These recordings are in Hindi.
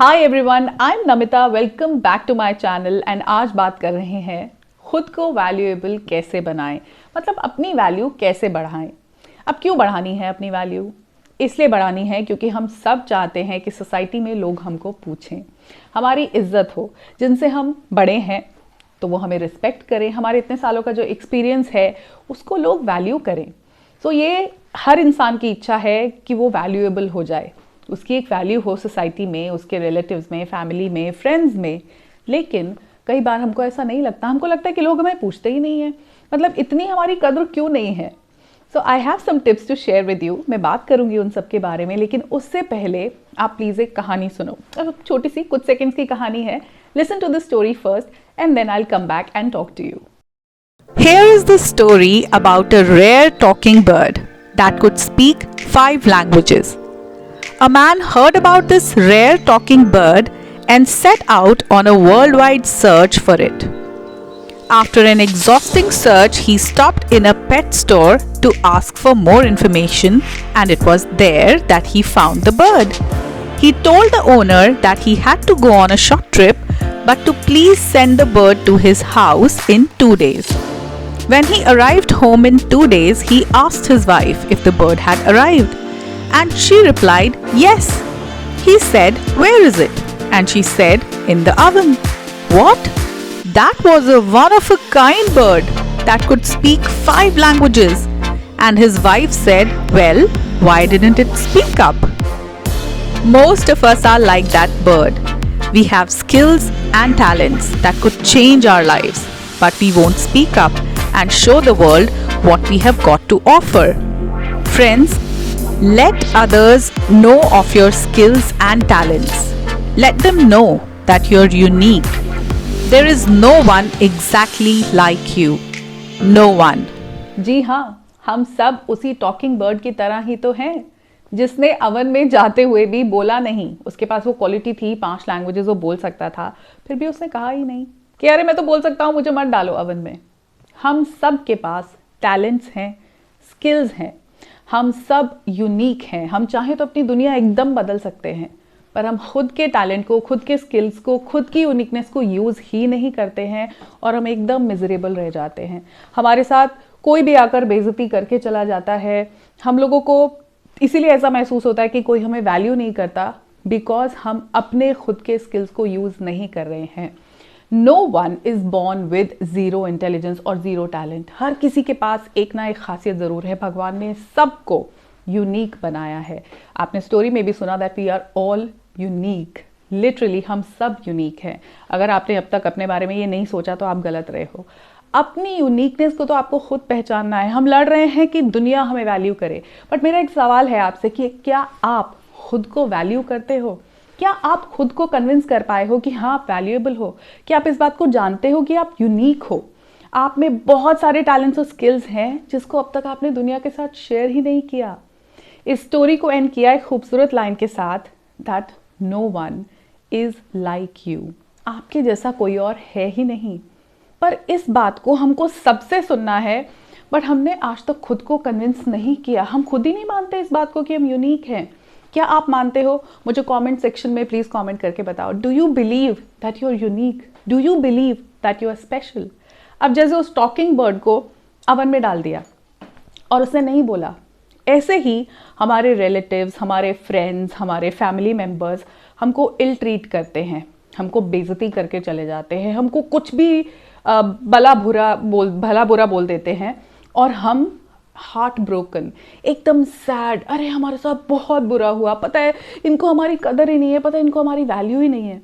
Hi everyone, I am Namita. Welcome back to my channel. And आज बात कर रहे हैं खुद को वैल्यूएबल कैसे बनाएं, मतलब अपनी वैल्यू कैसे बढ़ाएं। अब क्यों बढ़ानी है अपनी वैल्यू? इसलिए बढ़ानी है क्योंकि हम सब चाहते हैं कि सोसाइटी में लोग हमको पूछें, हमारी इज्जत हो, जिनसे हम बड़े हैं तो वो हमें रिस्पेक्ट करें, हमारे इतने सालों का जो एक्सपीरियंस है उसको लोग वैल्यू करें। सो ये हर इंसान की इच्छा है कि वो वैल्यूएबल हो जाए, उसकी एक वैल्यू हो सोसाइटी में, उसके रिलेटिव्स में, फैमिली में, फ्रेंड्स में। लेकिन कई बार हमको ऐसा नहीं लगता, हमको लगता है कि लोग हमें पूछते ही नहीं है, मतलब इतनी हमारी कद्र क्यों नहीं है। So I have some tips to share with you. मैं बात करूंगी उन सब के बारे में, लेकिन उससे पहले आप प्लीज़ एक कहानी सुनो। अब छोटी सी कुछ सेकेंड्स की कहानी है। Listen to the story first and then I will come back and talk to you. Here is the story about a rare talking bird that could speak 5 languages. A man heard about this rare talking bird and set out on a worldwide search for it. After an exhausting search, he stopped in a pet store to ask for more information, and it was there that he found the bird. He told the owner that he had to go on a short trip, but to please send the bird to his house in 2 days. When he arrived home in 2 days, he asked his wife if the bird had arrived, and she replied, "Yes." He said, "Where is it?" And she said, "In the oven." What? That was a one-of-a-kind bird that could speak 5 languages. And his wife said, "Well, why didn't it speak up?" Most of us are like that bird. We have skills and talents that could change our lives, but we won't speak up and show the world what we have got to offer. Friends, let others know of your skills and talents. Let them know that you're unique. There is no one exactly like you. No one. जी हाँ, हम सब उसी टॉकिंग बर्ड की तरह ही तो हैं, जिसने अवन में जाते हुए भी बोला नहीं। उसके पास वो क्वालिटी थी, 5 लैंग्वेजेस वो बोल सकता था, फिर भी उसने कहा ही नहीं कि अरे मैं तो बोल सकता हूँ, मुझे मत डालो अवन में। हम सब के पास टैलेंट्स हैं, स्किल्स हैं, हम सब यूनिक हैं। हम चाहें तो अपनी दुनिया एकदम बदल सकते हैं, पर हम खुद के टैलेंट को, खुद के स्किल्स को, खुद की यूनिकनेस को यूज़ ही नहीं करते हैं और हम एकदम मिजरेबल रह जाते हैं। हमारे साथ कोई भी आकर बेइज्जती करके चला जाता है। हम लोगों को इसीलिए ऐसा महसूस होता है कि कोई हमें वैल्यू नहीं करता, बिकॉज हम अपने खुद के स्किल्स को यूज़ नहीं कर रहे हैं। No one is born with zero intelligence और ज़ीरो टैलेंट। हर किसी के पास एक ना एक खासियत ज़रूर है। भगवान ने सबको यूनिक बनाया है। आपने स्टोरी में भी सुना that we are all unique. Literally हम सब यूनिक हैं। अगर आपने अब तक अपने बारे में ये नहीं सोचा तो आप गलत रहे हो। अपनी यूनिकनेस को तो आपको खुद पहचानना है। हम लड़ रहे हैं कि दुनिया हमें वैल्यू करे, बट मेरा एक सवाल है आपसे कि क्या आप खुद को वैल्यू करते हो? क्या आप खुद को कन्विंस कर पाए हो कि हाँ आप वैल्यूएबल हो? क्या आप इस बात को जानते हो कि आप यूनिक हो? आप में बहुत सारे टैलेंट्स और स्किल्स हैं जिसको अब तक आपने दुनिया के साथ शेयर ही नहीं किया। इस स्टोरी को एंड किया एक खूबसूरत लाइन के साथ, that no one is like you. आपके जैसा कोई और है ही नहीं। पर इस बात को हमको सबसे सुनना है, बट हमने आज तक खुद को कन्विंस नहीं किया। हम खुद ही नहीं मानते इस बात को कि हम यूनिक हैं। क्या आप मानते हो? मुझे कमेंट सेक्शन में प्लीज़ कमेंट करके बताओ। Do you believe that you are unique? Do you believe that you are special? अब जैसे उस टॉकिंग बर्ड को अवन में डाल दिया और उसने नहीं बोला, ऐसे ही हमारे रिलेटिव्स, हमारे फ्रेंड्स, हमारे फैमिली मेम्बर्स हमको इल ट्रीट करते हैं, हमको बेइज्जती करके चले जाते हैं, हमको कुछ भी भला बुरा बोल देते हैं और हम हार्ट ब्रोकन, एकदम सैड, अरे हमारे साथ बहुत बुरा हुआ, पता है इनको हमारी कदर ही नहीं है, पता है इनको हमारी वैल्यू ही नहीं है।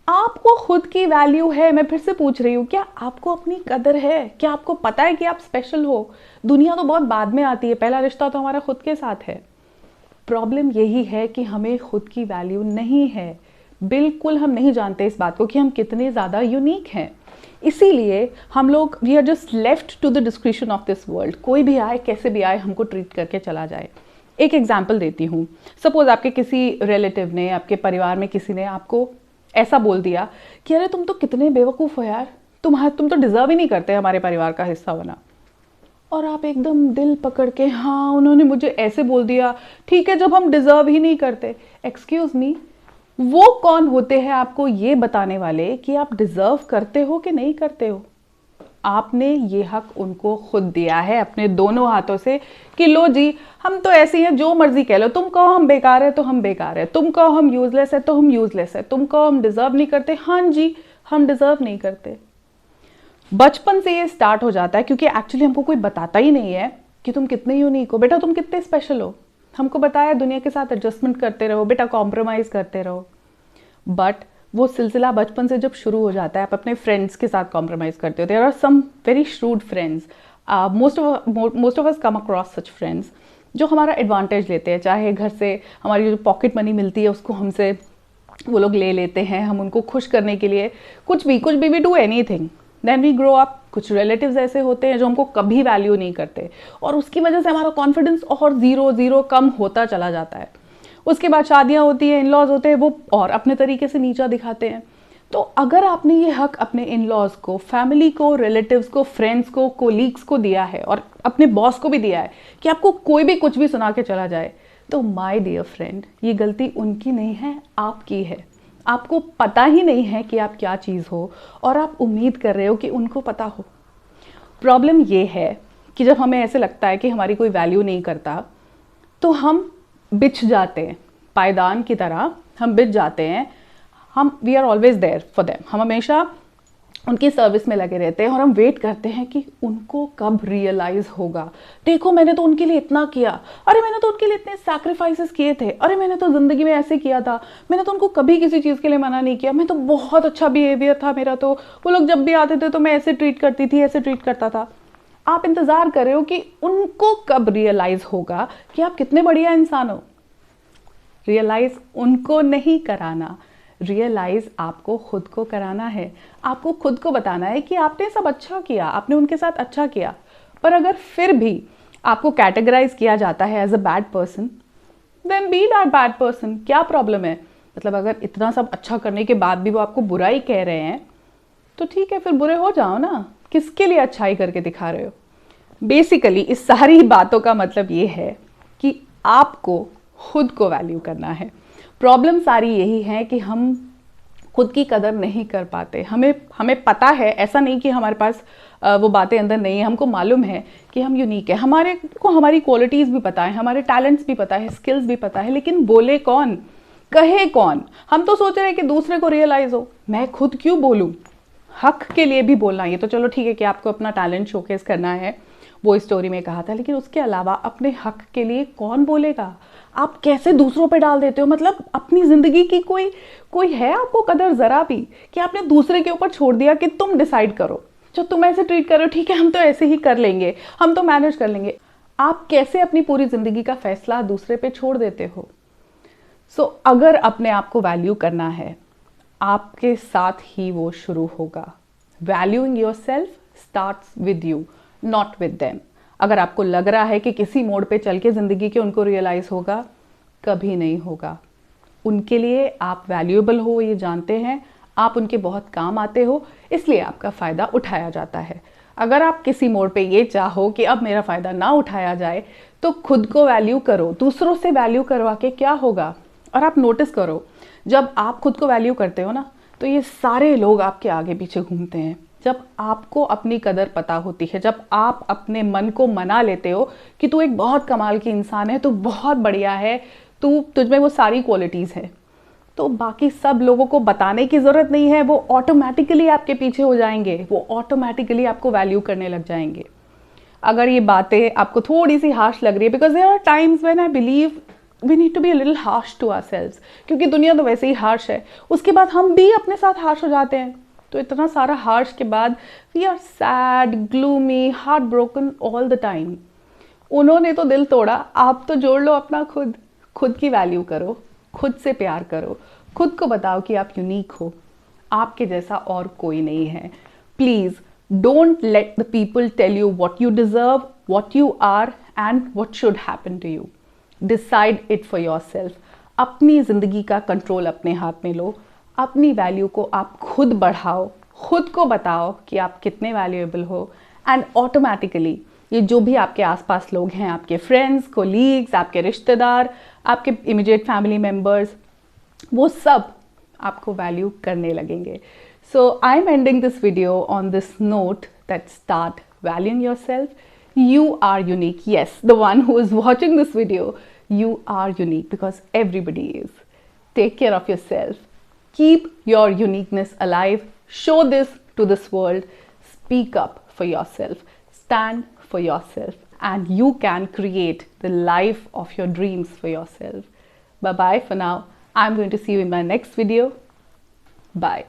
आपको खुद की वैल्यू है। मैं फिर से पूछ रही हूँ, क्या आपको अपनी कदर है? क्या आपको पता है कि आप स्पेशल हो? दुनिया तो बहुत बाद में आती है, पहला रिश्ता तो हमारा खुद के साथ है। प्रॉब्लम यही है कि हमें खुद की वैल्यू नहीं है। बिल्कुल हम नहीं जानते इस बात को कि हम कितने ज़्यादा यूनिक हैं। इसीलिए हम लोग we are just left to the description of this world. कोई भी आए, कैसे भी आए, हमको ट्रीट करके चला जाए। एक एग्जाम्पल देती हूँ। सपोज आपके किसी रिलेटिव ने, आपके परिवार में किसी ने आपको ऐसा बोल दिया कि अरे तुम तो कितने बेवकूफ़ हो यार, तुम तो डिज़र्व ही नहीं करते हमारे परिवार का हिस्सा होना। और आप एकदम दिल पकड़ के, हाँ उन्होंने मुझे ऐसे बोल दिया, ठीक है जब हम डिज़र्व ही नहीं करते। एक्सक्यूज़ मी, वो कौन होते हैं आपको ये बताने वाले कि आप डिजर्व करते हो कि नहीं करते हो? आपने ये हक उनको खुद दिया है अपने दोनों हाथों से कि लो जी, हम तो ऐसे हैं, जो मर्जी कह लो, तुम कहो हम बेकार है तो हम बेकार है, तुम कहो हम यूजलेस है तो हम यूजलेस है, तुम कहो हम डिजर्व नहीं करते, हाँ जी हम डिजर्व नहीं करते। बचपन से ये स्टार्ट हो जाता है, क्योंकि एक्चुअली हमको कोई बताता ही नहीं है कि तुम कितने यूनिक हो, बेटा तुम कितने स्पेशल हो। हमको बताया दुनिया के साथ एडजस्टमेंट करते रहो बेटा, कॉम्प्रोमाइज करते रहो। बट वो सिलसिला बचपन से जब शुरू हो जाता है, आप अपने फ्रेंड्स के साथ कॉम्प्रोमाइज करते हो। There are some very shrewd friends, most of us come across such friends जो हमारा एडवांटेज लेते हैं। चाहे घर से हमारी जो पॉकेट मनी मिलती है उसको हमसे वो लोग ले लेते हैं, हम उनको खुश करने के लिए कुछ भी we do anything. Then we grow up, कुछ रिलेटिव्स ऐसे होते हैं जो हमको कभी वैल्यू नहीं करते, और उसकी वजह से हमारा कॉन्फिडेंस और ज़ीरो कम होता चला जाता है। उसके बाद शादियाँ होती हैं, इन लॉज होते हैं, वो और अपने तरीके से नीचा दिखाते हैं। तो अगर आपने ये हक अपने इन लॉज को, फैमिली को, रिलेटिव्स को, फ्रेंड्स को, कोलीग्स को दिया है, और अपने बॉस को भी दिया है कि आपको कोई भी कुछ भी सुना के चला जाए, तो माय डियर फ्रेंड, ये गलती उनकी नहीं है, आपकी है। आपको पता ही नहीं है कि आप क्या चीज़ हो, और आप उम्मीद कर रहे हो कि उनको पता हो। प्रॉब्लम ये है कि जब हमें ऐसे लगता है कि हमारी कोई वैल्यू नहीं करता, तो हम बिछ जाते हैं, पायदान की तरह हम बिछ जाते हैं। हम we are always there for them, हम हमेशा उनकी सर्विस में लगे रहते हैं, और हम वेट करते हैं कि उनको कब रियलाइज होगा। देखो मैंने तो उनके लिए इतना किया, अरे मैंने तो उनके लिए इतने सैक्रिफाइसेस किए थे, अरे मैंने तो ज़िंदगी में ऐसे किया था, मैंने तो उनको कभी किसी चीज़ के लिए मना नहीं किया, मैं तो बहुत अच्छा बिहेवियर था मेरा, तो वो लोग जब भी आते थे तो मैं ऐसे ट्रीट करती थी, ऐसे ट्रीट करता था। आप इंतज़ार कर रहे हो कि उनको कब रियलाइज़ होगा कि आप कितने बढ़िया इंसान हो। रियलाइज़ उनको नहीं कराना, रियलाइज़ आपको खुद को कराना है। आपको खुद को बताना है कि आपने सब अच्छा किया, आपने उनके साथ अच्छा किया। पर अगर फिर भी आपको कैटेगराइज किया जाता है as a bad person, then be that bad person. क्या प्रॉब्लम है? मतलब अगर इतना सब अच्छा करने के बाद भी वो आपको बुरा ही कह रहे हैं, तो ठीक है, फिर बुरे हो जाओ ना। किसके लिए अच्छाई करके दिखा रहे हो? बेसिकली इस सारी बातों का मतलब ये है कि आपको खुद को वैल्यू करना है। प्रॉब्लम सारी यही है कि हम खुद की कदर नहीं कर पाते। हमें पता है, ऐसा नहीं कि हमारे पास वो बातें अंदर नहीं है, हमको मालूम है कि हम यूनिक है, हमारे को हमारी क्वालिटीज़ भी पता है, हमारे टैलेंट्स भी पता है, स्किल्स भी पता है, लेकिन बोले कौन, कहे कौन? हम तो सोच रहे हैं कि दूसरे को रियलाइज़ हो। मैं खुद क्यों बोलूँ? हक के लिए भी बोलना, ये तो चलो ठीक है कि आपको अपना टैलेंट शोकेस करना है, वो स्टोरी में कहा था, लेकिन उसके अलावा अपने हक के लिए कौन बोलेगा? आप कैसे दूसरों पे डाल देते हो? मतलब अपनी ज़िंदगी की कोई है आपको कदर ज़रा भी, कि आपने दूसरे के ऊपर छोड़ दिया कि तुम डिसाइड करो, जो तुम ऐसे ट्रीट करो, ठीक है हम तो ऐसे ही कर लेंगे, हम तो मैनेज कर लेंगे। आप कैसे अपनी पूरी ज़िंदगी का फैसला दूसरे पे छोड़ देते हो? सो अगर अपने आप को वैल्यू करना है, आपके साथ ही वो शुरू होगा। Valuing yourself starts with you, not with them. अगर आपको लग रहा है कि किसी मोड़ पे चल के ज़िंदगी के उनको रियलाइज़ होगा, कभी नहीं होगा। उनके लिए आप वैल्यूएबल हो, ये जानते हैं, आप उनके बहुत काम आते हो, इसलिए आपका फ़ायदा उठाया जाता है। अगर आप किसी मोड़ पे ये चाहो कि अब मेरा फ़ायदा ना उठाया जाए, तो खुद को वैल्यू करो। दूसरों से वैल्यू करवा के क्या होगा? और आप नोटिस करो, जब आप खुद को वैल्यू करते हो ना, तो ये सारे लोग आपके आगे पीछे घूमते हैं। जब आपको अपनी कदर पता होती है, जब आप अपने मन को मना लेते हो कि तू एक बहुत कमाल की इंसान है, तू बहुत बढ़िया है, तुझमें वो सारी क्वालिटीज़ हैं, तो बाकी सब लोगों को बताने की ज़रूरत नहीं है। वो ऑटोमेटिकली आपके पीछे हो जाएंगे, वो ऑटोमेटिकली आपको वैल्यू करने लग जाएंगे। अगर ये बातें आपको थोड़ी सी हार्श लग रही है, because there are times when I believe we need to be a little harsh to ourselves, क्योंकि दुनिया तो वैसे ही हार्श है, उसके बाद हम भी अपने साथ हार्श हो जाते हैं। तो इतना सारा हार्श के बाद we are sad, gloomy, heart broken all the time. उन्होंने तो दिल तोड़ा, आप तो जोड़ लो अपना खुद। खुद की वैल्यू करो, खुद से प्यार करो, खुद को बताओ कि आप यूनिक हो, आपके जैसा और कोई नहीं है। Please don't let the people tell you what you deserve, what you are and what should happen to you. Decide it for yourself. अपनी ज़िंदगी का कंट्रोल अपने हाथ में लो, अपनी वैल्यू को आप खुद बढ़ाओ, खुद को बताओ कि आप कितने वैल्यूएबल हो, एंड ऑटोमेटिकली ये जो भी आपके आसपास लोग हैं, आपके फ्रेंड्स, कोलीग्स, आपके रिश्तेदार, आपके इमीडिएट फैमिली मेम्बर्स, वो सब आपको वैल्यू करने लगेंगे. So I'm ending this video on this note that start valuing yourself. You are unique. Yes, the one who is watching this video, you are unique because everybody is. Take care of yourself. Keep your uniqueness alive. Show this to this world. Speak up for yourself. Stand for yourself. And you can create the life of your dreams for yourself. Bye bye for now. I'm going to see you in my next video. Bye.